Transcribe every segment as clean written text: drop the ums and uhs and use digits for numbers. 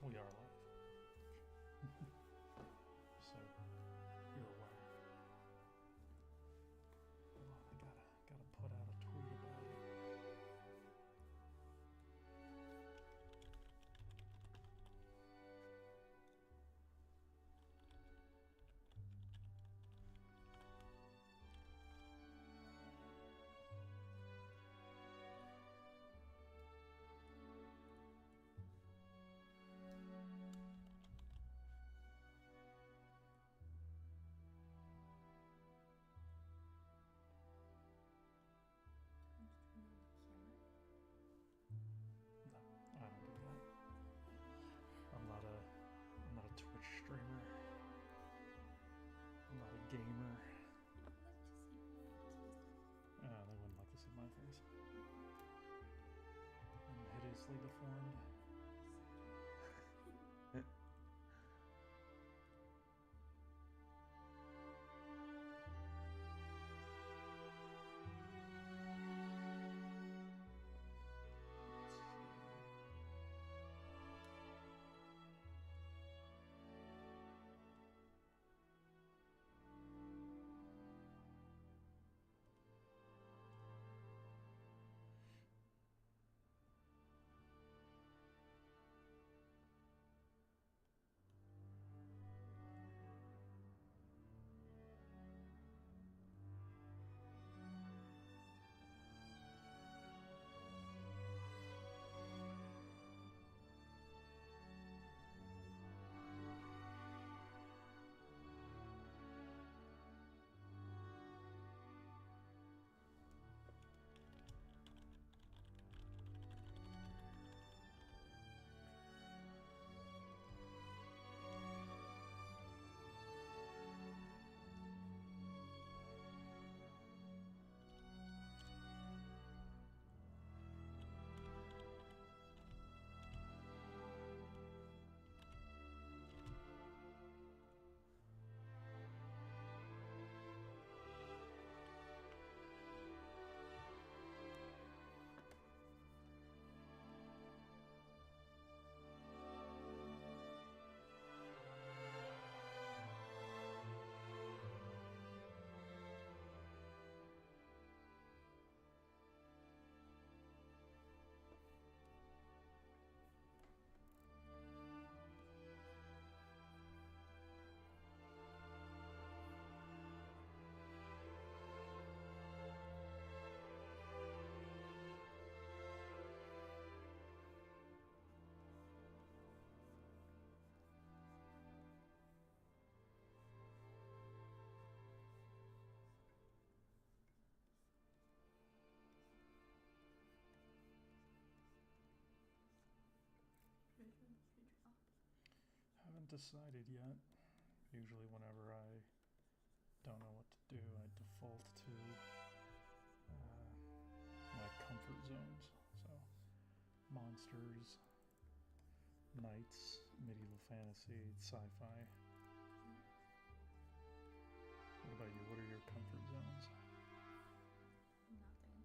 We are live. So you're aware. Hold on, I gotta put out a tweet about it. No, I don't do that. I'm not a Twitch streamer. I'm not a gamer. They wouldn't like to see my face. I'm hideously deformed. Haven't decided yet. Usually whenever I don't know what to do, I default to my comfort zones. So monsters, knights, medieval fantasy, sci-fi. What about you? What are your comfort zones? Nothing.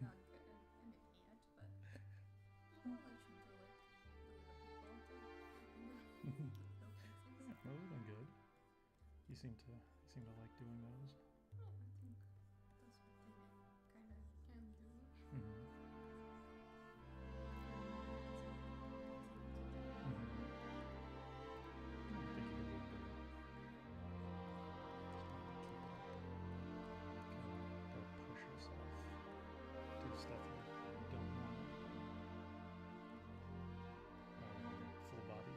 Not good at anything yet, but I'll let you do it. Yeah, those have been good. You seem to like doing those. Yeah, I think that's what they kind of can do. Mm-hmm. I think you did good. Gotta push yourself. Do stuff you don't want. Full body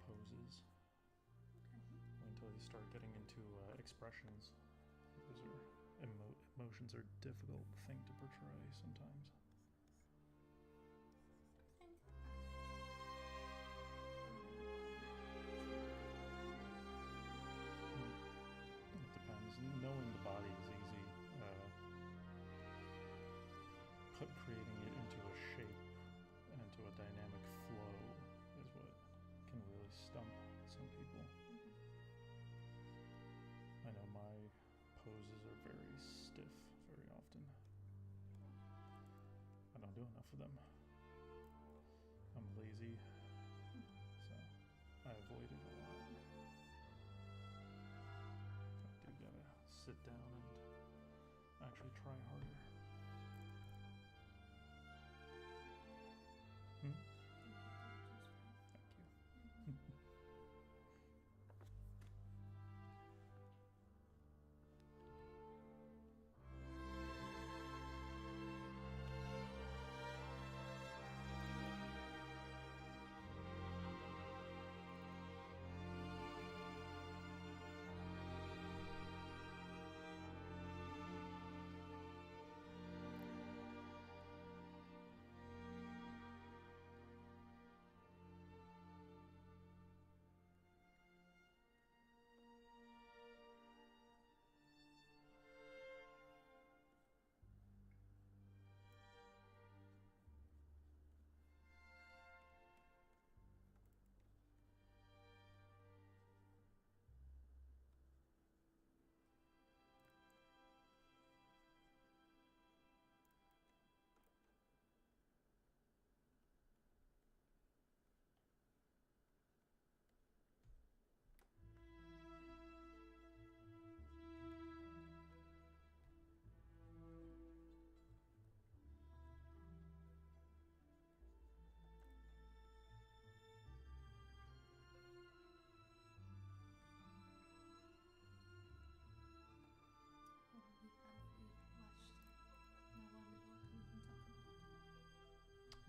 poses. Okay. Wait until you start getting into expressions. Those are emotions are a difficult thing to portray sometimes. It depends. Knowing the body is easy. Creating it into a shape and into a dynamic flow is what can really stump some people. I know my poses are very stiff very often. I don't do enough of them. I'm lazy, so I avoid it a lot. I do gotta sit down and actually try harder. Hmm? Thank you.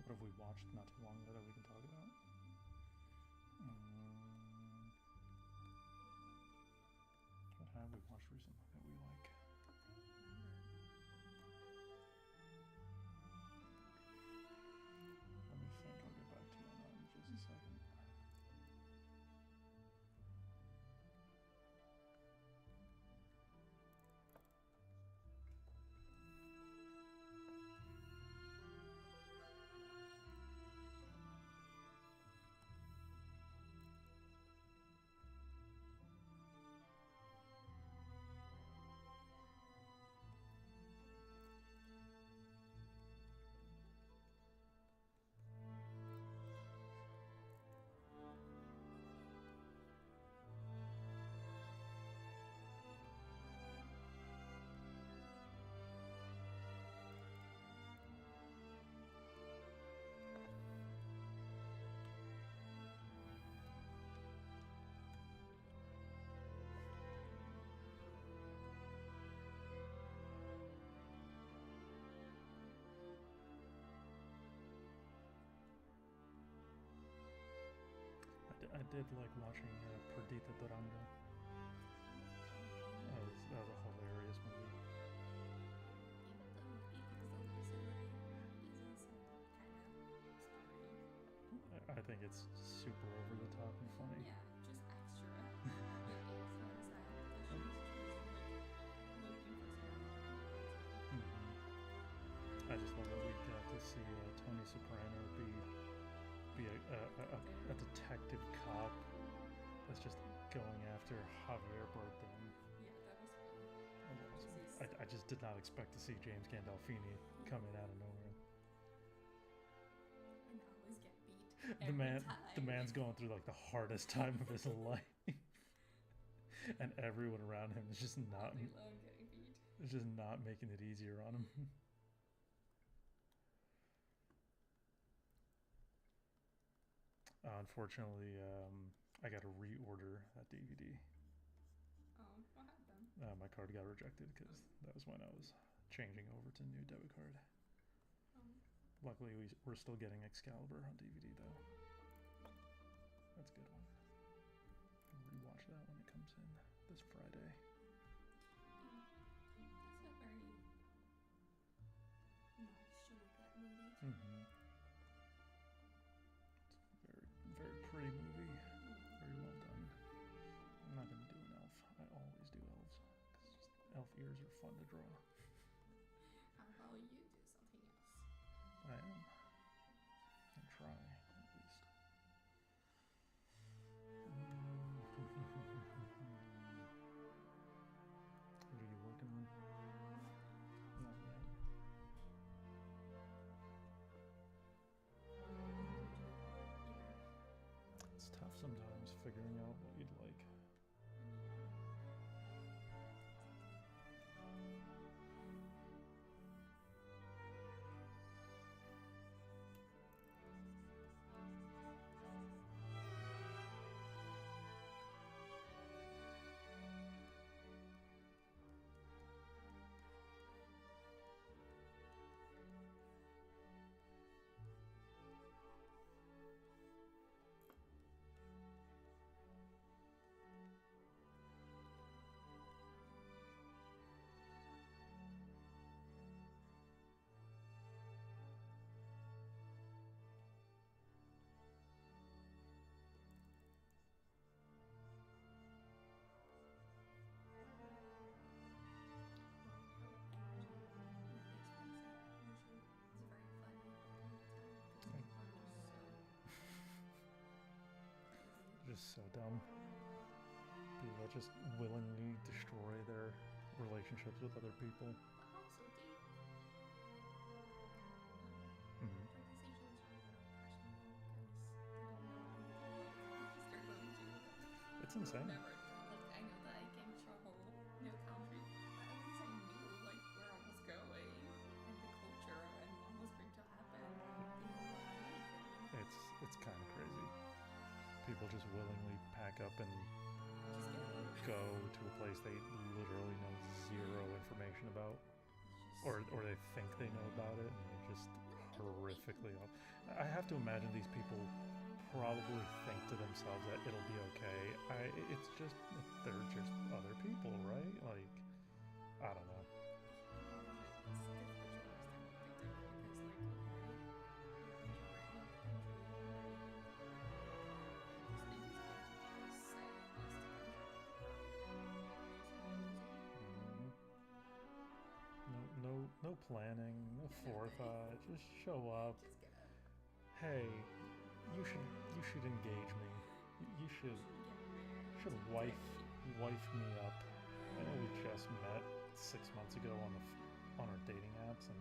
What have we watched not too long ago that we can talk about? What have we watched recently that we like? Let me think. I'll get back to you on that in just a second. I did like watching Perdita Duranga. That was a hilarious movie. I think it's super over the top and funny. Yeah, just extra. It is not sad because she's looking for someone. I just love that we got to see Tony Soprano be a detective cop that's just going after Javier Bardem. Yeah, that was fun. That was awesome. I just did not expect to see James Gandolfini come in out of nowhere. And always get beat. The man's going through like the hardest time of his life, and everyone around him is just not. They love getting beat. It's just not making it easier on him. Unfortunately, I got to reorder that DVD. Oh, what happened? My card got rejected because that was when I was changing over to new debit card. Luckily, we're still getting Excalibur on DVD though. That's a good one. I'll rewatch that when it comes in this Friday. That's a very nice to look at movie. Mm-hmm. It's a very pretty movie. Very well done. I'm not gonna do an elf. I always do elves because elf ears are fun to draw. How about you do something else? I am. And try, at least. What are you working on? Not yet. just so dumb. People that just willingly destroy their relationships with other people. But also, Mhm. their decisions are questionable because they don't know anything. They're going to It's insane. never. Like, I know that I came to a whole new country, but at least I knew like where I was going and the culture and what was going to happen. They didn't know anything. It's kind of crazy. People just willingly pack up and Just go to a place they literally know zero information about, It's or just, they think they know about it, and they're just horrifically off. I have to imagine these people probably think to themselves that it'll be okay. It's just they're just other people, right? Like, I don't know. it's difficult to understand what they do because, like, okay, you're in a brand new country, you just think it's going to be the same as the country Mhm. No planning, no forethought. Just show up. just get up. Hey, you should engage me. You should Get married wife today. wife me up. I know we just met 6 months ago on our dating apps, and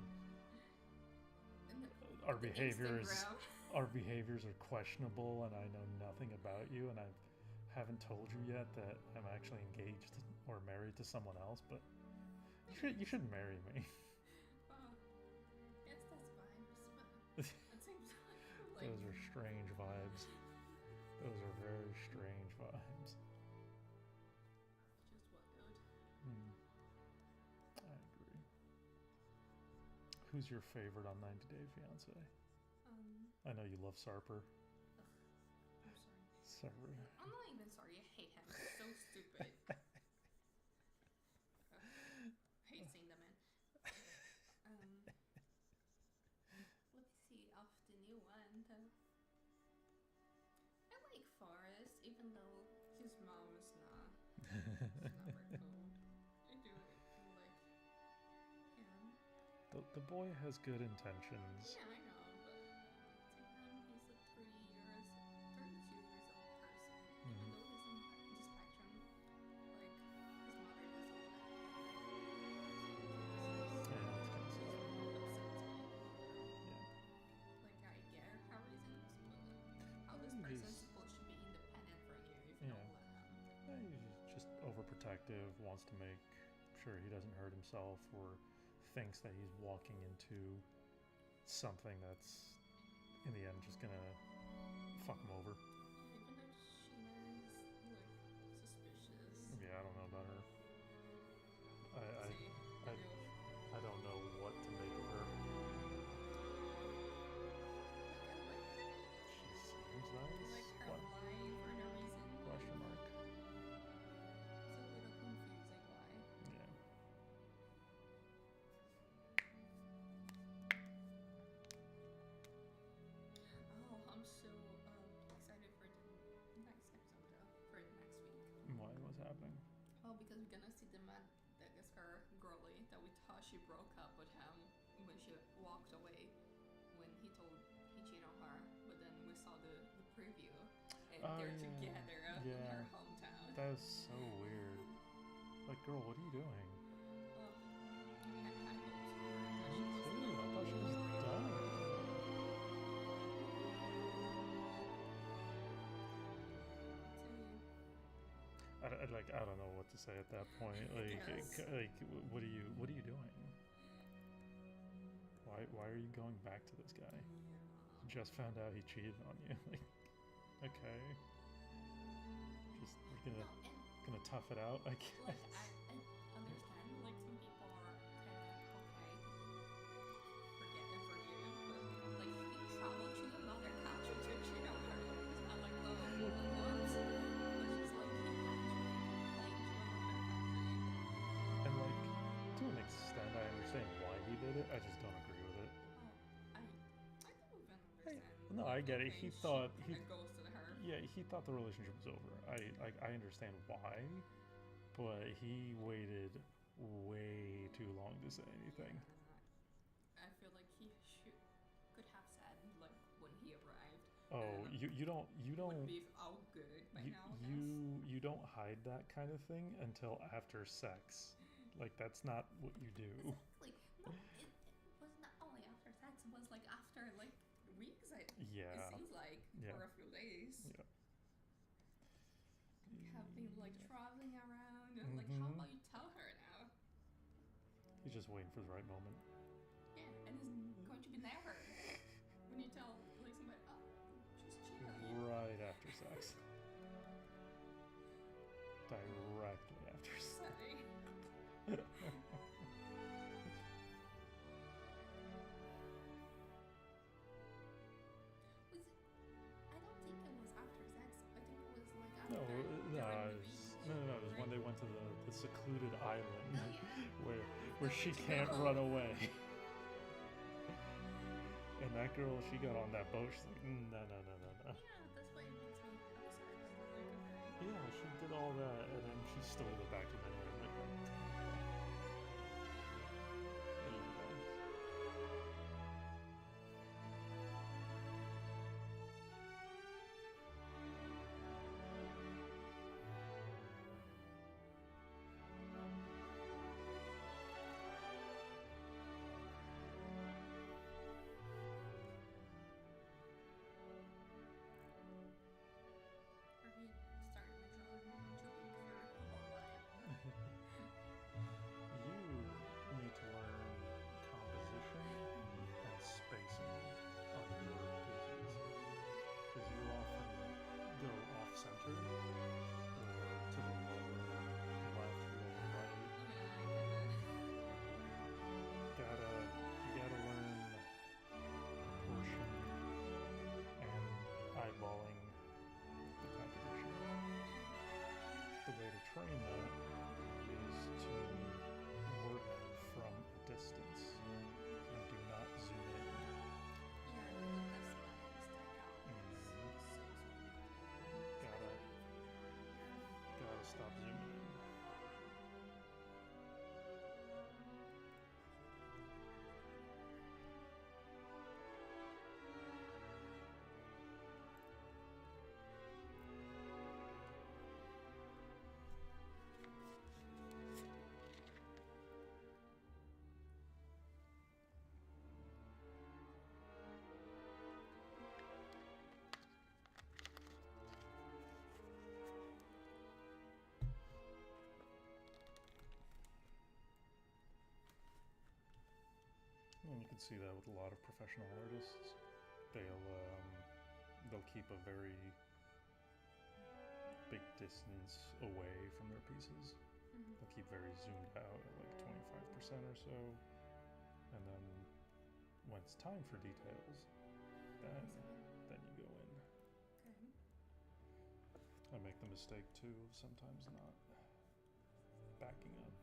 And our the behaviors Instagram. our behaviors are questionable, and I know nothing about you, and I haven't told you yet that I'm actually engaged or married to someone else. But you should marry me. Well, yes, that's fine. But at the same time, like, Those are strange vibes. Those are very strange vibes. just wild. Hmm, I agree. Who's your favorite on 90 Day Fiance? I know you love Sarper. I'm sorry. Sarper. I'm not even sorry. I hate him. He's so stupid. Hate seeing the man. Let me see off the new one. I like Forrest, even though his mom is not. It's not very cool. I do like him. The boy has good intentions. Yeah, I know, but at the same time, he's a 32 years old person. Even though he's in the spectrum, like his mother does all that. Yeah, it's kind of Just sad. upsets me. Yeah. Like, I get her reasons, but like, how this He's- person's supposed to be independent from you if you Yeah. don't let him. He's just overprotective, wants to make sure he doesn't hurt himself, or thinks that he's walking into something that's in the end just gonna fuck him over. Yeah, even though Sheena is like suspicious. Yeah, I don't know about her. See, I- I don't know what to make of her. She seems I nice. like her What? lying for no reason. Question mark. It's a little confusing why. Yeah. Oh, I'm so excited for the next episode for next week. Why? What's happening? Oh, because we're gonna see the Madagascar girlie that we thought she broke up with him when she walked away when he cheated on her. But then we saw the preview and Oh, they're yeah. together in Yeah. her hometown. That was so weird. Like, girl, what are you doing? Oh, I had high hopes for her. I Me thought she was too. I thought she was done. I don't know what to say at that point. Like, Yes. what are you doing? Why are you going back to this guy? Yeah. Just found out he cheated on you. Like, okay, just you're No, gonna tough it out, I and guess. like I understand like some people are kind of okay, forget and forgive, but like he traveled to another country to cheat on her. It's not like oh what? It's just like he actually complained to another country. And like, to an extent, I understand why he did it. I just don't agree with it. Oh, I don't even Hey, understand. no, I get it. He She thought kinda ghosted her. yeah, he thought the relationship was over. I understand why, but he waited way too long to say anything. I feel like he could have said like when he arrived, Oh, And you would don't be all good by you now, I guess. you don't hide that kind of thing until after sex. Like that's not what you do. Exactly. No, it was not only after sex. It was like after like weeks. It Yeah. seems like Yeah. for a few days. Yeah. Have been like Yeah. traveling around and like how about you tell her now? He's just waiting for the right moment. Yeah, and it's going to be never when you tell like somebody, oh, just cheating on you. Right after sex. Directly after sex. Sorry. Was it, I don't think it was after sex. I think it was like No, after no, during it the was, beach. no, no, no. It was when they went to the secluded island Oh yeah. where she can't run away. And that girl, she got on that boat. She's like, no, no, no, no, no. Yeah, that's why it makes me upset. Like, okay. Yeah, she did all that, and then she stole it back to Midway. I'm like, there you go. Or he started withdrawing too big for a whole life. You need to learn composition and spacing on your pieces. Because you often go off center or to the lower left, lower right. You gotta learn proportion and eyeballing the composition. The way to train that is to work from a distance and do not zoom in. Yeah, I think that's my mistake. I was so Gotta stop zooming in. And you can see that with a lot of professional artists. They'll keep a very big distance away from their pieces. They'll keep very zoomed out at like 25% or so, and then when it's time for details, then you go in. Okay. I make the mistake too of sometimes not backing up.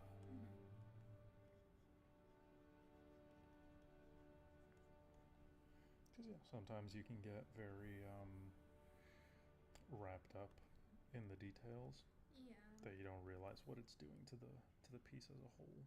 Because yeah, sometimes you can get very wrapped up in the details Yeah. that you don't realize what it's doing to the piece as a whole.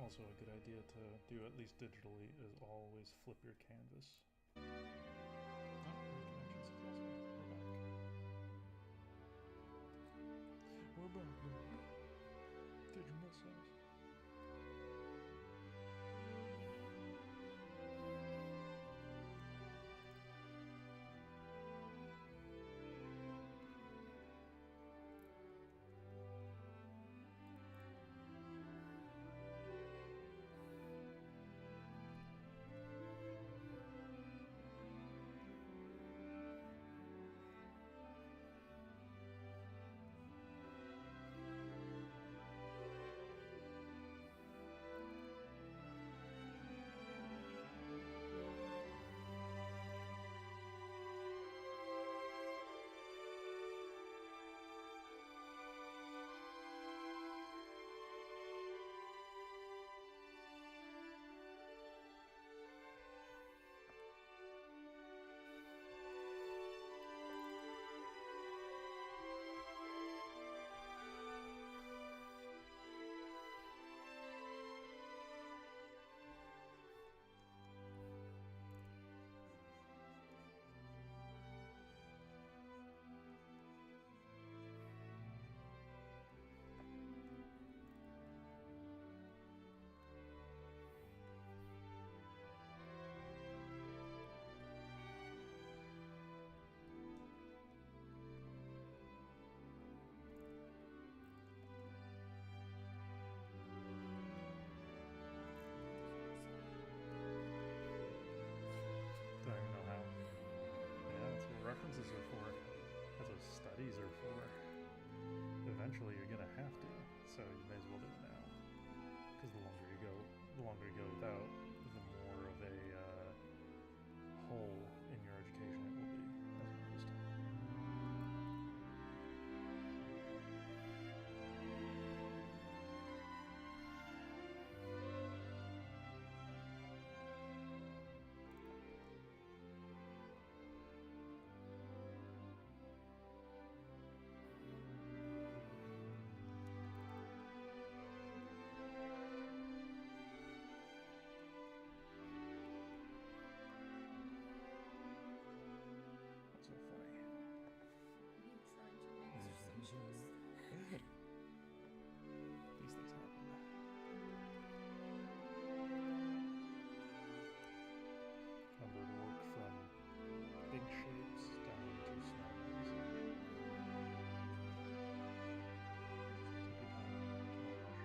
Also a good idea to do, at least digitally, is always flip your canvas. Oh, reconnection successful. We're back. Digital cells. Don't even know how. Yeah, that's what references are for. That's what studies are for. Eventually you're gonna have to, so you may as well do it now. Because the longer you go without, the more of a hole in your education it will be, as opposed to. That's so funny. Me trying to make some shoes. These things happen. Remember to work from big shapes down to small ones. Take your time, no rush.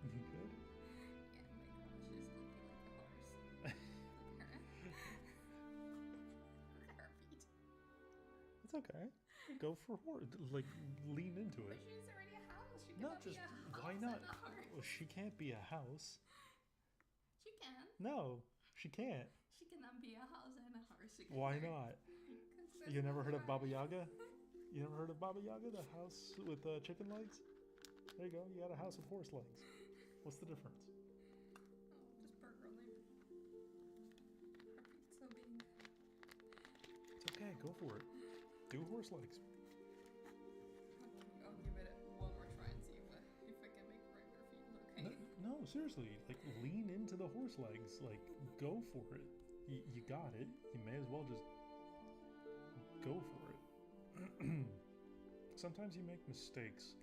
You good? Yeah, my gosh, she's looking like a horse. Look at her. Look at her feet. It's okay. Go for like lean into But it. she's already a house. She No, cannot just be a house why and not? a horse. Well, she can't be a house. She can. No, she can't. She cannot be a house and a horse. She can Why learn. not? 'Cause that's You not never heard of right. Baba Yaga? You never heard of Baba Yaga, the house with chicken legs? There you go. You got a house with horse legs. What's the difference? Oh, just per girl name. Her feet so big. It's okay. Go for it. Do horse legs. I'll give it one more try and see if I can make regular feet look okay. No, seriously. Like, lean into the horse legs. Like, go for it. You got it. You may as well just go for it. Sometimes you make mistakes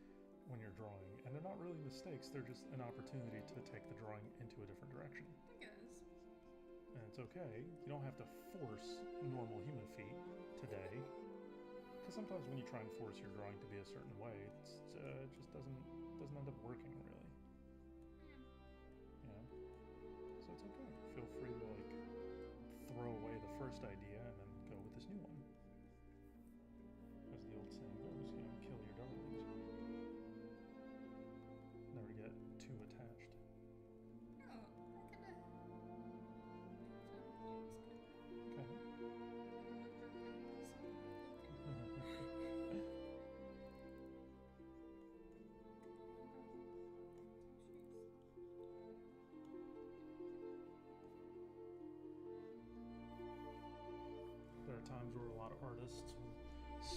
when you're drawing, and they're not really mistakes. They're just an opportunity to take the drawing into a different direction. I guess. And it's okay. You don't have to force normal human feet today. Because sometimes when you try and force your drawing to be a certain way, it just doesn't end up working really. Yeah. Yeah. So it's okay. Feel free to like throw away the first idea and then go with this new one. As the old saying goes, kill your darlings. Never get too attached. Oh, look at that.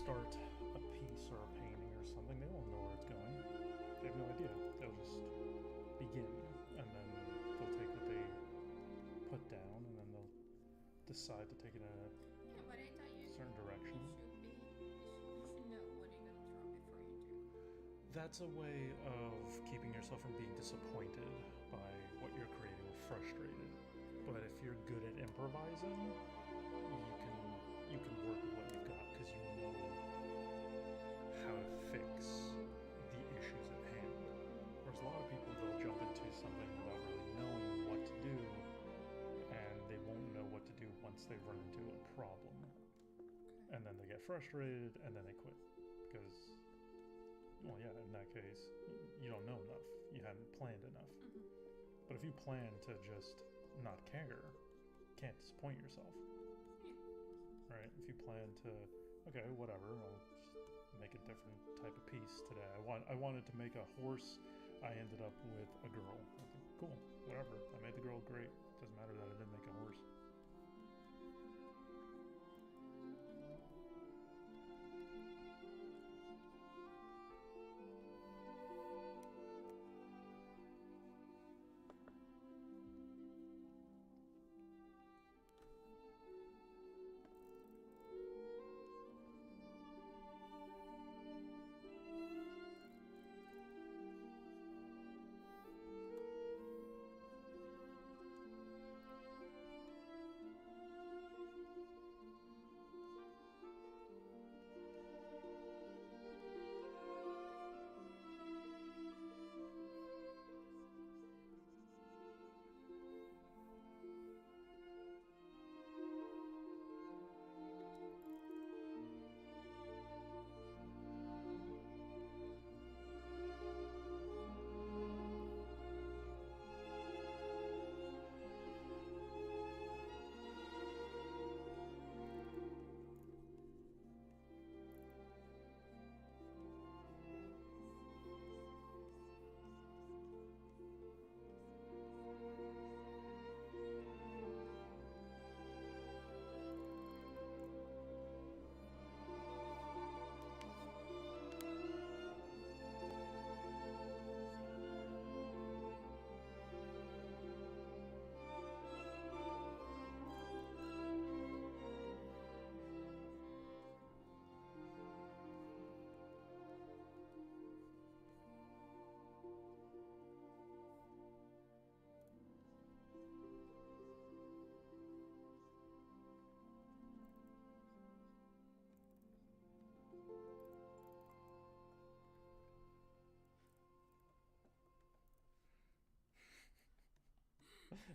start a piece or a painting or something, they won't know where it's going. They have no idea. They'll just begin, and then they'll take what they put down, and then they'll decide to take it in a Yeah, but I thought you certain direction. you should know what you're gonna draw before you do. That's a way of keeping yourself from being disappointed by what you're creating or frustrated. But if you're good at improvising, you can work with what you've got because you know how to fix the issues at hand. Whereas a lot of people, they'll jump into something without really knowing what to do, and they won't know what to do once they run into a problem. And then they get frustrated, and then they quit. Because, well, yeah, in that case, you don't know enough. You haven't planned enough. But if you plan to just not care, you can't disappoint yourself. Right? If you plan to, okay, whatever, I'll just make a different type of piece today. I wanted to make a horse. I ended up with a girl. I think, cool, whatever. I made the girl great. Doesn't matter that I didn't make a horse.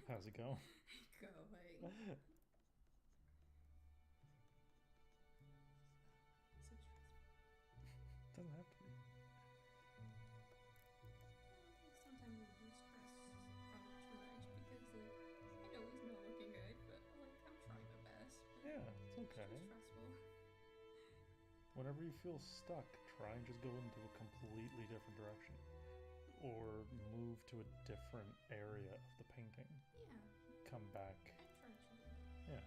How's it going? Go away. Doesn't have to be. Sometimes we do stress out too much because I know he's not looking good, but I'm trying my best. Yeah, it's okay. It's too stressful. Whenever you feel stuck, try and just go into a completely different direction. Or move to a different area of the painting. Yeah. Come back. I try to do that. Yeah,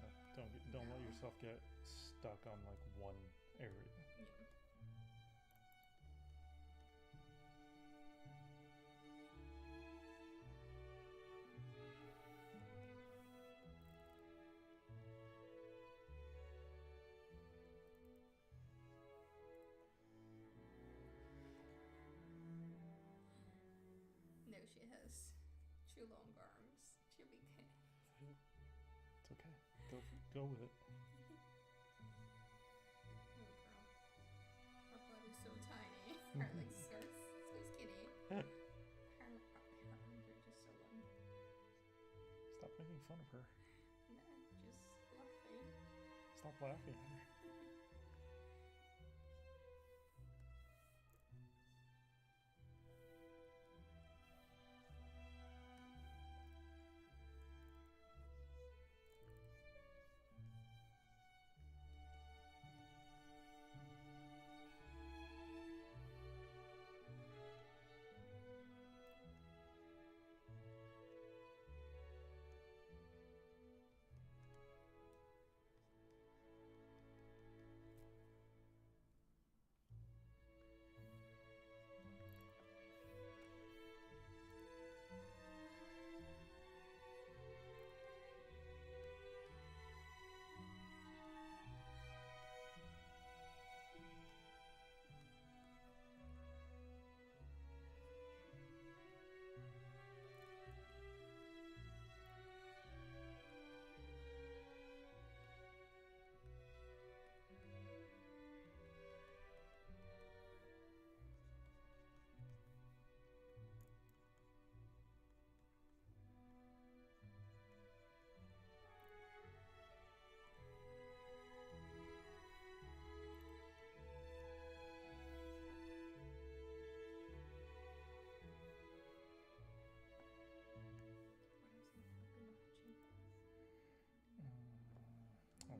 don't let yourself get stuck on like one area. Yeah. No, she has two long arms. She'll be good. It's okay. Go with it. Little girl. Her body's so tiny. Her legs are so skinny. Her arms are just so long. Stop making fun of her. Nah, just laughing. Stop laughing at her.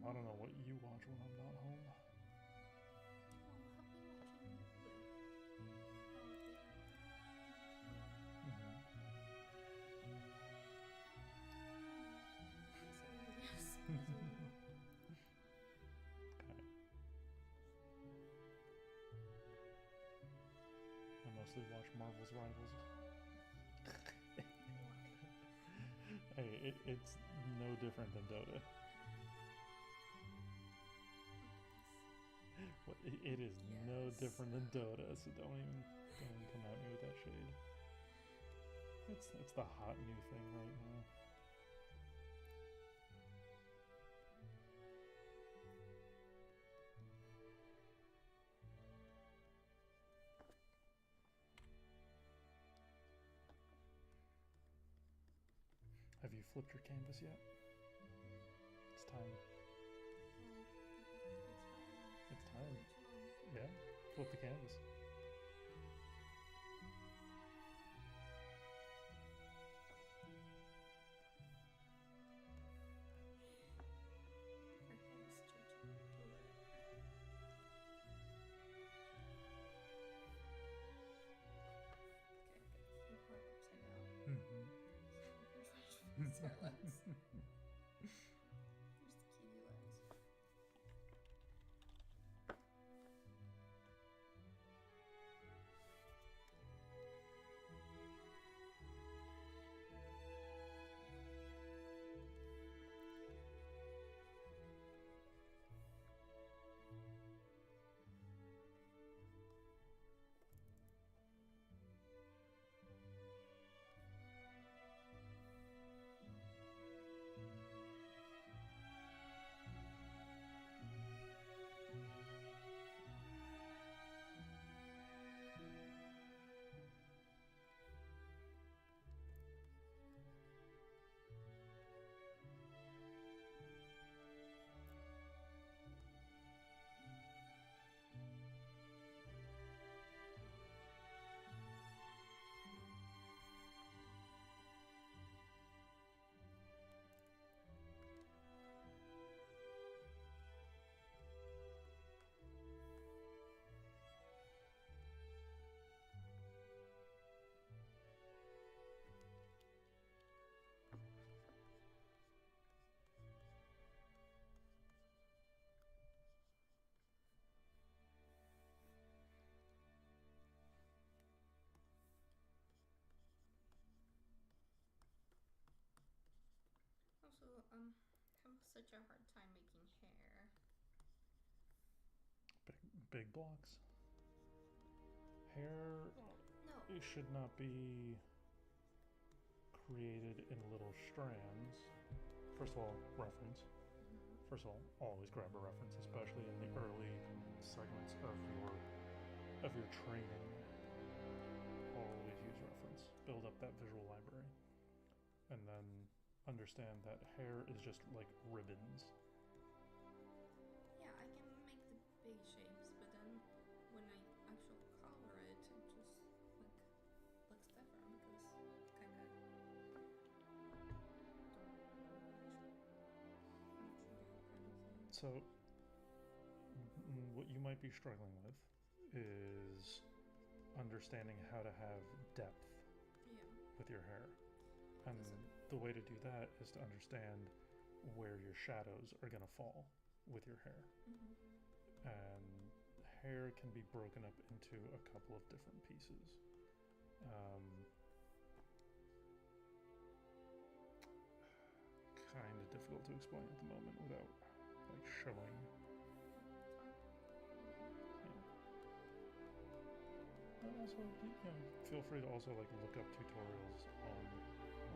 I don't know what you watch when I'm not home. Oh, I'll be watching Mm-hmm. yes. Okay. I mostly watch Marvel's Rivals. Hey, it's no different than Dota. It is no Yes. different than Dota, so don't even come at me with that shade. It's the hot new thing right now. Have you flipped your canvas yet? It's time. It's time. Yeah, flip the canvas. Mm-hmm. There's our legs. There's the cutie legs. Also, have such a hard time making hair. Big blocks. Hair No. it should not be created in little strands. First of all, reference. First of all, always grab a reference, especially in the early segments of your training. Always use reference. Build up that visual library. And then understand that hair is just like ribbons. Yeah, I can make the big shapes, but then when I actually color it, it just looks different because kind of So, what you might be struggling with is understanding how to have depth with your hair. And the way to do that is to understand where your shadows are going to fall with your hair. And hair can be broken up into a couple of different pieces. Kind of difficult to explain at the moment without like showing. And also, feel free to also like look up tutorials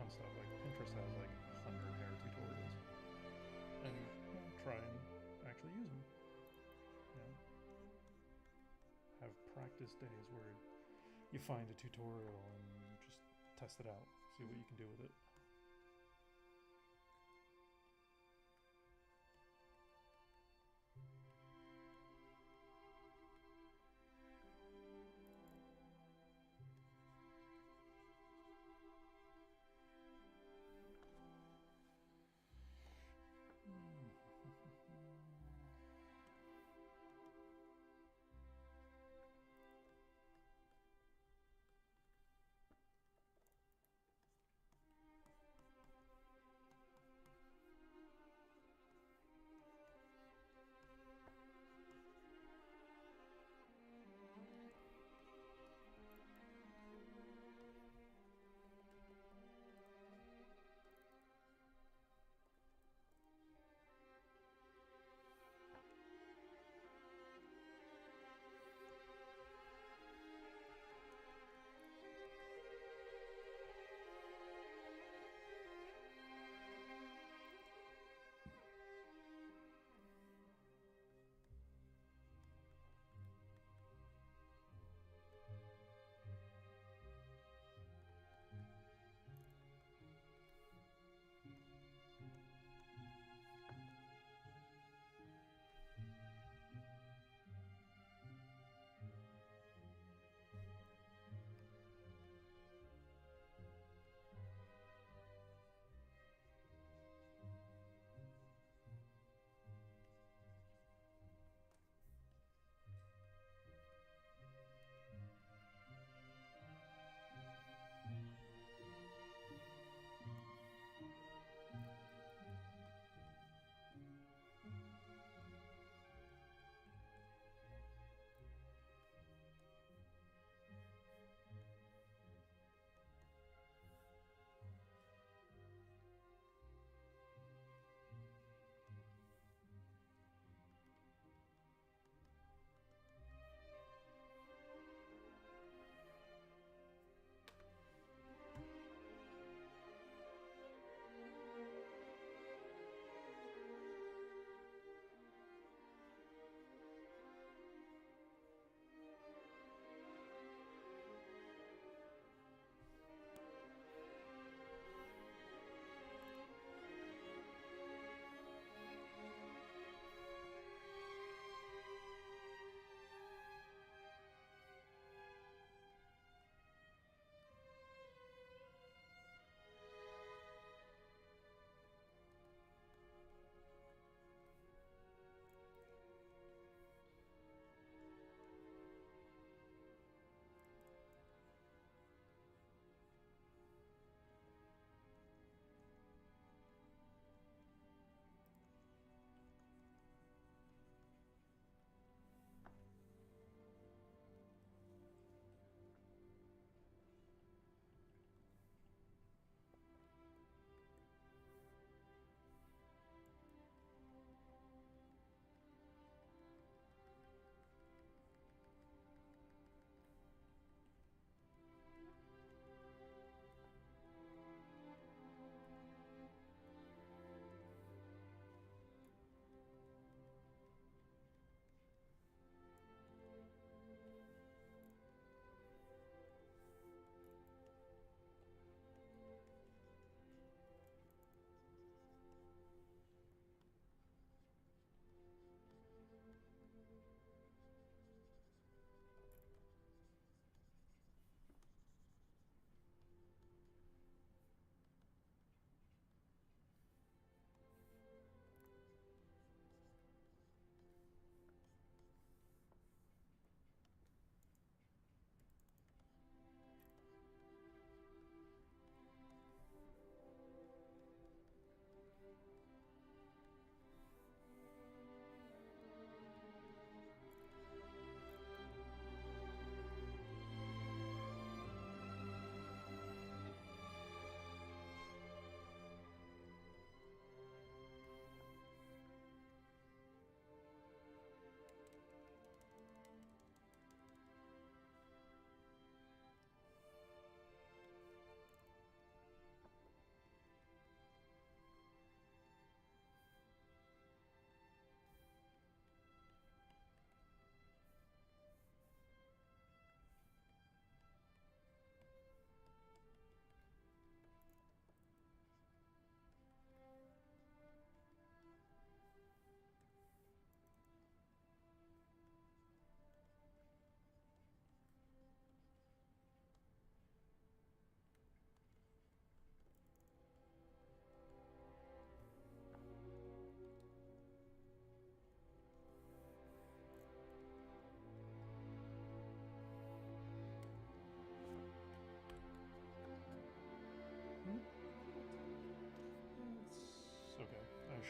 on stuff. Like Pinterest has like 100 hair tutorials, and try and actually use them. Have practice days where you find a tutorial and just test it out, see what you can do with it.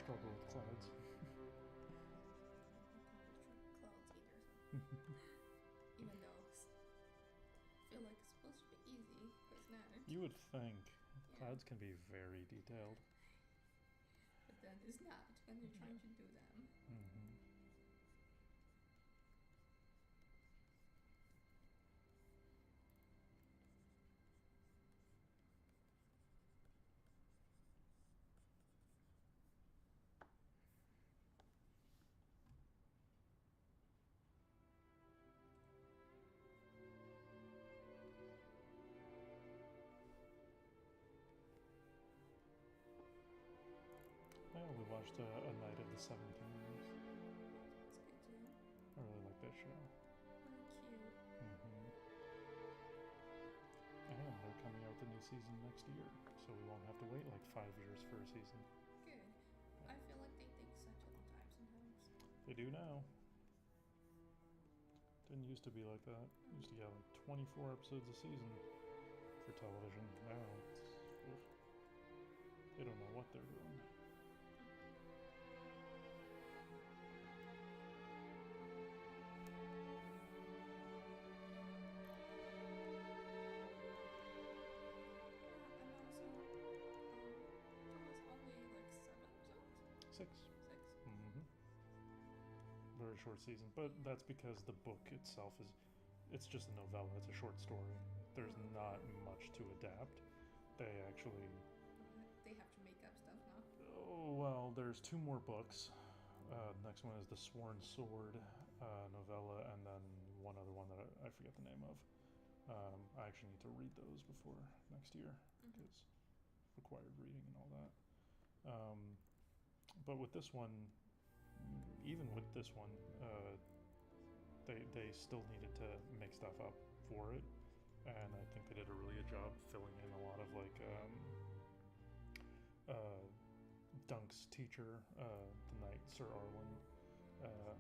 struggle with clouds. Clouds either. Even though I feel like it's supposed to be easy, but it's not. You would think Yeah. clouds can be very detailed. But then it's not when you're trying to do them. Mm-hmm. Yeah, we watched A Night of the Seven Kingdoms. It's good too. I really like that show. Really cute. Mm-hmm. And they're coming out with a new season next year, so we won't have to wait like 5 years for a season. Good. I feel like they take such a long time sometimes. They do now. Didn't used to be like that. Used to get like 24 episodes a season for television. Now it's, oof. They don't know what they're doing. And also, there was only like 7 episodes. 6. 6. Mm-hmm. Very short season, but that's because the book itself it's just a novella. It's a short story. There's not much to adapt. They actually, They have to make up stuff now. oh well, there's 2 more books. Next one is the Sworn Sword novella, and then one other one that I forget the name of. I actually need to read those before next year because required reading and all that. But with this one, even with this one, they still needed to make stuff up for it, and I think they did a really good job filling in a lot of like Dunk's teacher, the knight Sir Arlen,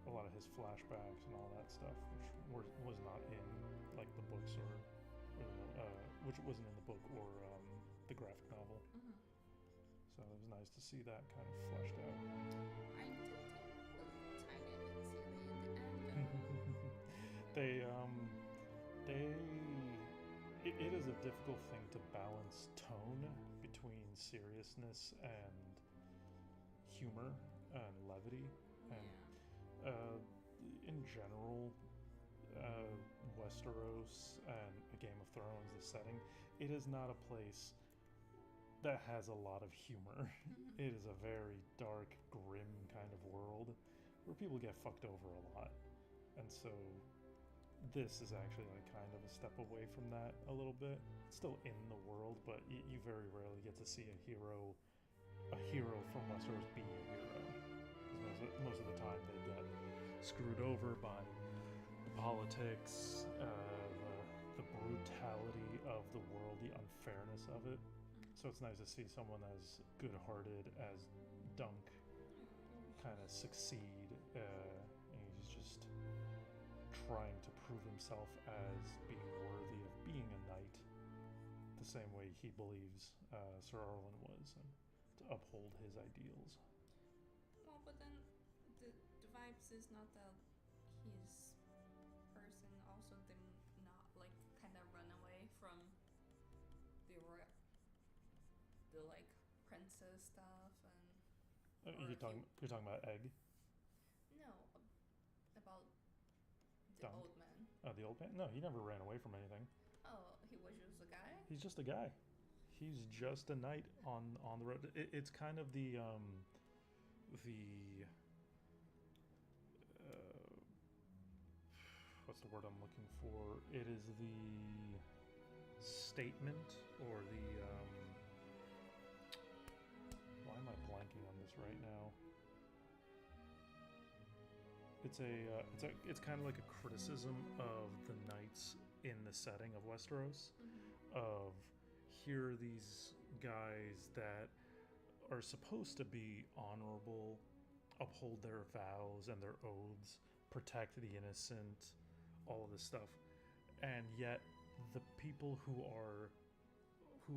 a lot of his flashbacks and all that stuff, which was not in like the books or which wasn't in the book or the graphic novel. So it was nice to see that kind of fleshed out. I did think it was tiny bit silly in the end. It is a difficult thing to balance tone between seriousness and humor and levity. And in general, Westeros and Game of Thrones, the setting, it is not a place that has a lot of humor. It is a very dark, grim kind of world where people get fucked over a lot. And so this is actually like kind of a step away from that a little bit. It's still in the world, but you very rarely get to see a hero from Westeros be a hero. Because most of the time they get screwed over by the politics, the brutality of the world, the unfairness of it. So it's nice to see someone as good-hearted as Dunk kind of succeed, and he's just trying to prove himself as being worthy of being a knight, the same way he believes Sir Arlen was, and to uphold his ideals. Well, but then the vibes is not that his person also did not like kind of run away from the like princess stuff and. You're talking about Egg? No, about the Dunk. old man. The old man? No, he never ran away from anything. Oh, he was just a guy. He's just a guy. He's just a knight on the road. It's kind of the what's the word I'm looking for? It is the statement or the why am I blanking on this right now? It's kind of like a criticism of the knights in the setting of Westeros. Of here are these guys that are supposed to be honorable, uphold their vows and their oaths, protect the innocent, all of this stuff, and yet the people who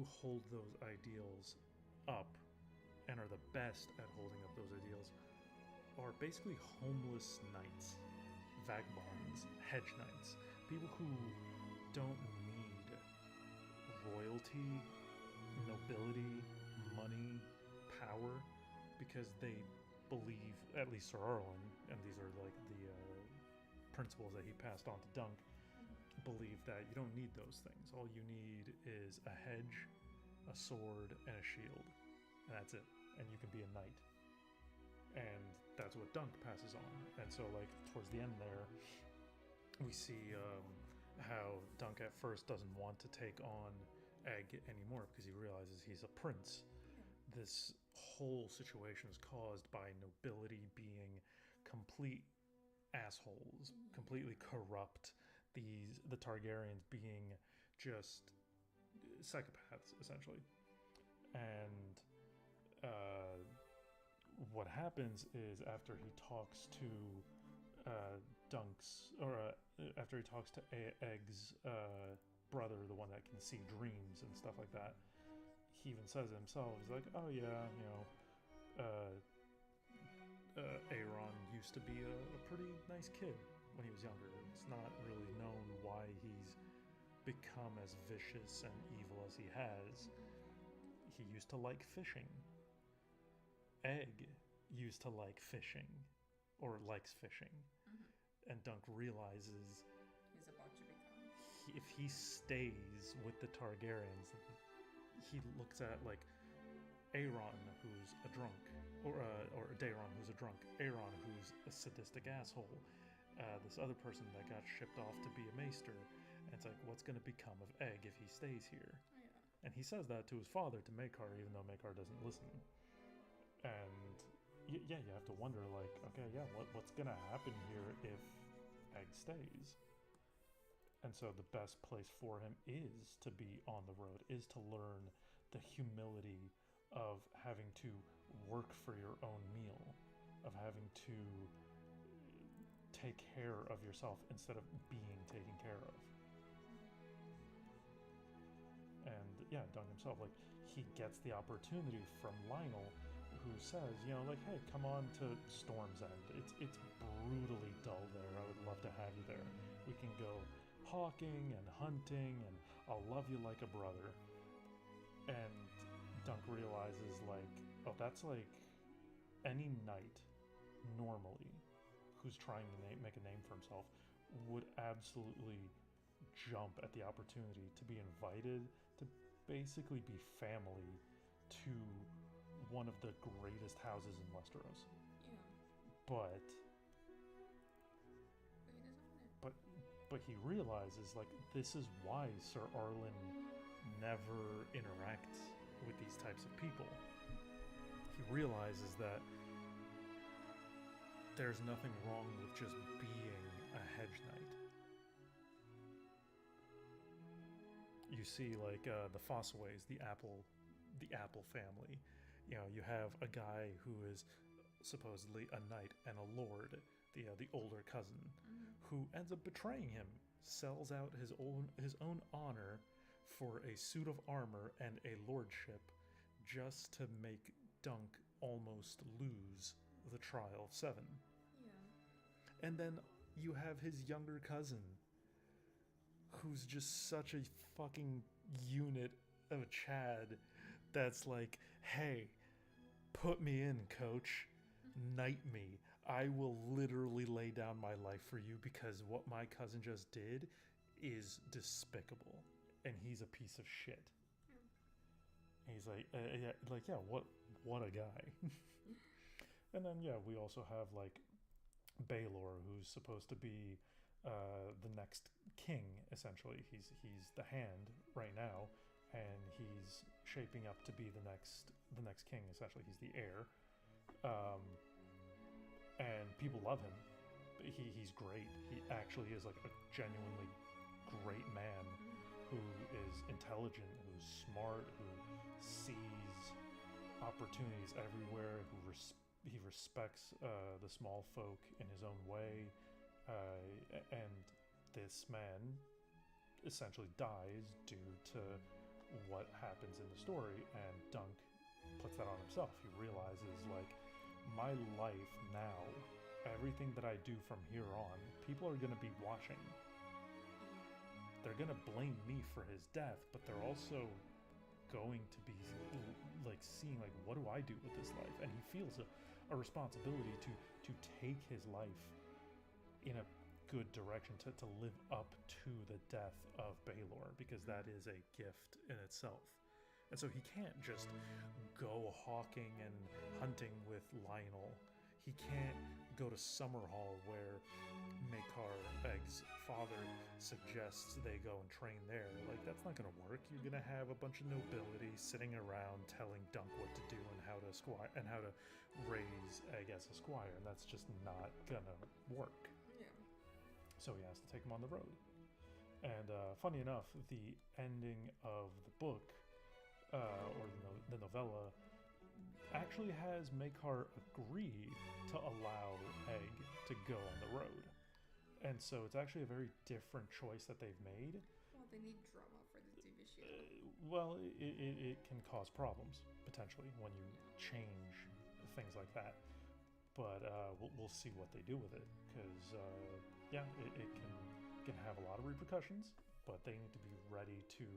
hold those ideals up and are the best at holding up those ideals are basically homeless knights, vagabonds, hedge knights, people who don't need royalty, nobility, money, power, because they believe, at least Sir Arlen, and these are like the principles that he passed on to Dunk, believe that you don't need those things. All you need is a hedge, a sword, and a shield, and that's it. And you can be a knight. And that's what Dunk passes on. And so, like, towards the end there, we see how Dunk at first doesn't want to take on Egg anymore because he realizes he's a prince. This whole situation is caused by nobility being complete assholes, completely corrupt. The Targaryens being just psychopaths, essentially. And what happens is after he talks to after he talks to Egg's brother, the one that can see dreams and stuff like that, he even says it himself. He's like, oh yeah, Aeron used to be a pretty nice kid when he was younger. It's not really known why he's become as vicious and evil as he has. He used to like fishing. Egg used to like fishing, or likes fishing. And Dunk realizes He's about to become. if he stays with the Targaryens, he looks at like Aeron, who's a drunk, or Daeron, who's a drunk, Aeron, who's a sadistic asshole, this other person that got shipped off to be a maester, and it's like, what's going to become of Egg if he stays here? Yeah. And he says that to his father, to Maekar, even though Maekar doesn't listen. And yeah, you have to wonder, like, okay, yeah, what's going to happen here if Egg stays? And so the best place for him is to be on the road, is to learn the humility of having to work for your own meal, of having to take care of yourself instead of being taken care of. And yeah, Dunk himself, like, he gets the opportunity from Lionel, who says, like, hey, come on to Storm's End. It's brutally dull there. I would love to have you there. We can go hawking and hunting, and I'll love you like a brother. And Dunk realizes, like, oh, that's like any knight normally who's trying to make a name for himself would absolutely jump at the opportunity to be invited to basically be family to one of the greatest houses in Westeros. Yeah. But he realizes, like, this is why Sir Arlen never interacts with these types of people. He realizes that there's nothing wrong with just being a hedge knight. You see, like, the Fossaways, the Apple family. You have a guy who is supposedly a knight and a lord, the older cousin, who ends up betraying him, sells out his own honor for a suit of armor and a lordship just to make Dunk almost lose the trial of 7. Yeah. And then you have his younger cousin, who's just such a fucking unit of a Chad that's like, hey, put me in, coach. Knight me. I will literally lay down my life for you because what my cousin just did is despicable. And he's a piece of shit. Yeah. And he's like, what a guy. And then, yeah, we also have, like, Baelor, who's supposed to be the next king, essentially. He's the hand right now, and he's shaping up to be the next king, essentially. He's the heir. And people love him. He's great. He actually is, like, a genuinely great man who is intelligent, who's smart, who sees opportunities everywhere, he respects the small folk in his own way, and this man essentially dies due to what happens in the story, and Dunk puts that on himself. He realizes, like, my life now, everything that I do from here on, people are going to be watching. They're going to blame me for his death, but they're also going to be, like, seeing, like, what do I do with this life? And he feels a responsibility to take his life in a good direction, to live up to the death of Baelor, because that is a gift in itself. And so he can't just go hawking and hunting with Lionel. He can't go to Summerhall where Maekar, Egg's father, suggests they go and train there. Like, that's not going to work. You're going to have a bunch of nobility sitting around telling Dunk what to do and how to squire and how to raise Egg as a squire, and that's just not going to work. Yeah. So he has to take him on the road. And funny enough, the ending of the book, or the novella, actually has Maekar agree to allow Egg to go on the road. And so it's actually a very different choice that they've made. Well, they need drama for the TV show. Well, it can cause problems, potentially, when you change things like that. But we'll see what they do with it, because it can have a lot of repercussions, but they need to be ready to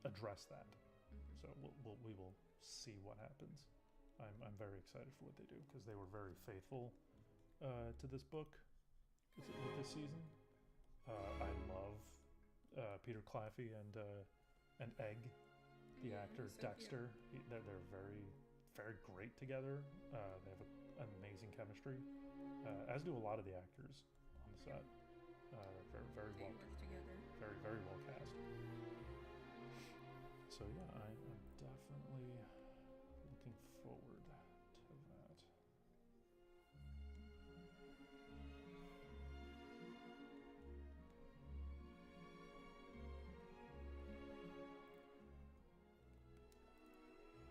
address that. So we will see what happens. I'm very excited for what they do, because they were very faithful to this book with this season. I love Peter Claffey and Egg, the actor Dexter. They're very great together. They have an amazing chemistry, as do a lot of the actors on the set. Very well together. Very well cast. So yeah, I'm definitely looking forward to that.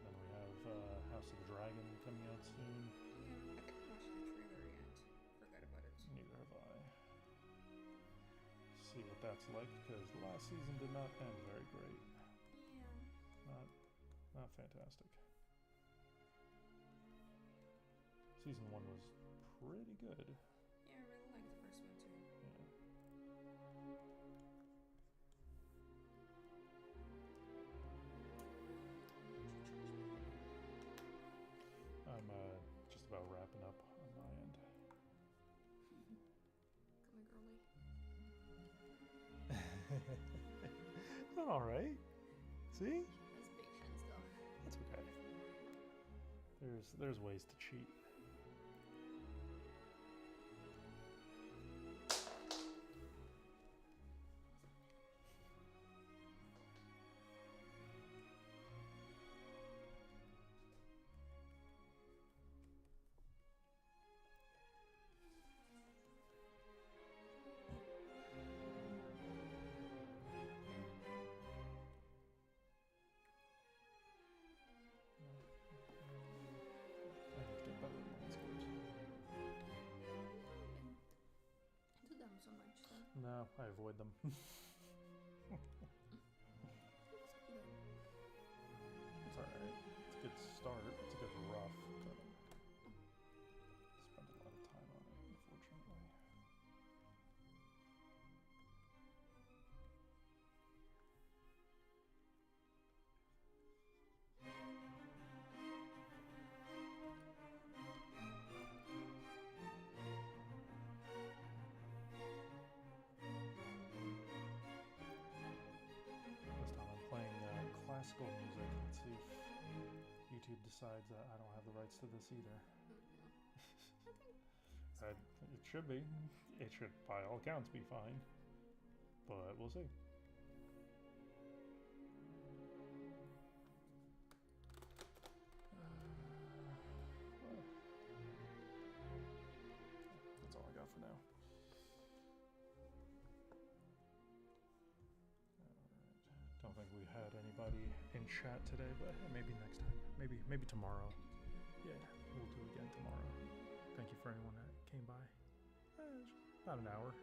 Then we have House of the Dragon coming out soon. Yeah, I haven't watched the trailer yet. Forgot about it. Neither have I. See what that's like, because the last season did not end very great. Not fantastic. Season 1 was pretty good. Yeah, I really liked the first one too. Yeah. I'm just about wrapping up on my end. Coming early. All right. See? That's big hands though. That's okay. There's ways to cheat. So much though. No, I avoid them. It's alright. It's a good start. It's a good rough, but spend a lot of time on it, unfortunately. Classical music. Let's see if YouTube decides that I don't have the rights to this either. It should be. It should, by all accounts, be fine. But we'll see. That's all I got for now. Don't think we had anybody in chat today, but maybe next time. Maybe tomorrow. Yeah, we'll do it again tomorrow. Thank you for anyone that came by. About an hour.